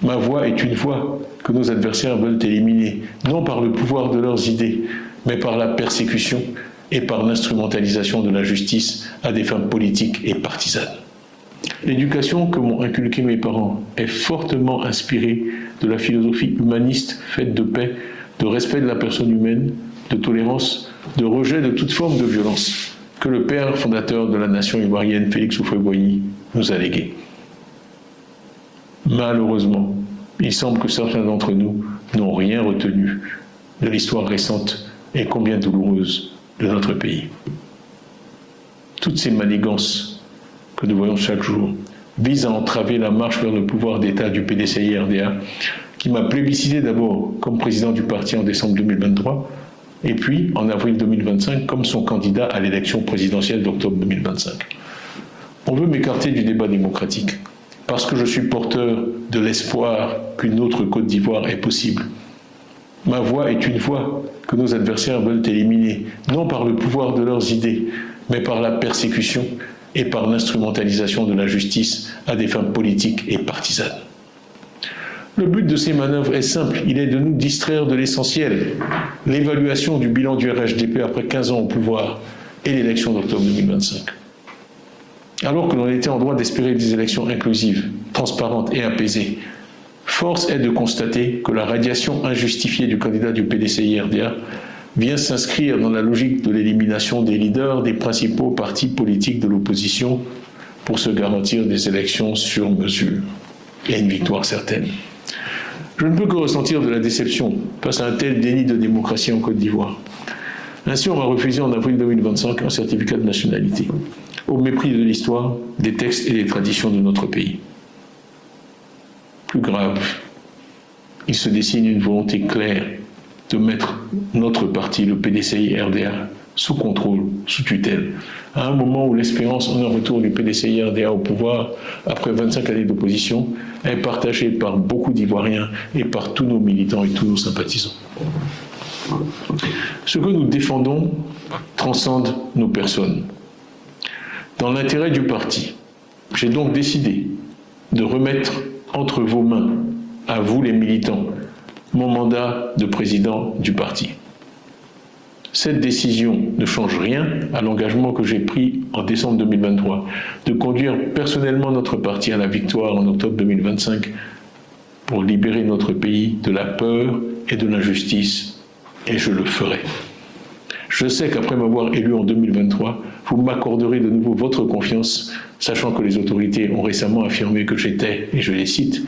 Ma voix est une voix que nos adversaires veulent éliminer, non par le pouvoir de leurs idées, mais par la persécution et par l'instrumentalisation de la justice à des fins politiques et partisanes. L'éducation que m'ont inculquée mes parents est fortement inspirée de la philosophie humaniste faite de paix, de respect de la personne humaine, de tolérance, de rejet de toute forme de violence que le père fondateur de la nation ivoirienne, Félix Houphouët-Boigny, nous a légué. Malheureusement, il semble que certains d'entre nous n'ont rien retenu de l'histoire récente et combien douloureuse de notre pays. Toutes ces manigances que nous voyons chaque jour visent à entraver la marche vers le pouvoir d'État du PDCI-RDA, qui m'a plébiscité d'abord comme président du parti en décembre 2023, et puis en avril 2025 comme son candidat à l'élection présidentielle d'octobre 2025. On veut m'écarter du débat démocratique, parce que je suis porteur de l'espoir qu'une autre Côte d'Ivoire est possible. Ma voix est une voix que nos adversaires veulent éliminer, non par le pouvoir de leurs idées, mais par la persécution et par l'instrumentalisation de la justice à des fins politiques et partisanes. Le but de ces manœuvres est simple, il est de nous distraire de l'essentiel, l'évaluation du bilan du RHDP après 15 ans au pouvoir et l'élection d'octobre 2025. Alors que l'on était en droit d'espérer des élections inclusives, transparentes et apaisées, force est de constater que la radiation injustifiée du candidat du PDCI-RDA vient s'inscrire dans la logique de l'élimination des leaders des principaux partis politiques de l'opposition pour se garantir des élections sur mesure et une victoire certaine. Je ne peux que ressentir de la déception face à un tel déni de démocratie en Côte d'Ivoire. Ainsi, on m'a refusé en avril 2025 un certificat de nationalité, au mépris de l'histoire, des textes et des traditions de notre pays. Plus grave, il se dessine une volonté claire de mettre notre parti, le PDCI-RDA, sous contrôle, sous tutelle, à un moment où l'espérance en un retour du PDCI-RDA au pouvoir, après 25 années d'opposition, est partagée par beaucoup d'Ivoiriens et par tous nos militants et tous nos sympathisants. Ce que nous défendons transcende nos personnes. Dans l'intérêt du parti, j'ai donc décidé de remettre entre vos mains, à vous les militants, mon mandat de président du parti. Cette décision ne change rien à l'engagement que j'ai pris en décembre 2023 de conduire personnellement notre parti à la victoire en octobre 2025 pour libérer notre pays de la peur et de l'injustice, et je le ferai. Je sais qu'après m'avoir élu en 2023, vous m'accorderez de nouveau votre confiance, sachant que les autorités ont récemment affirmé que j'étais, et je les cite,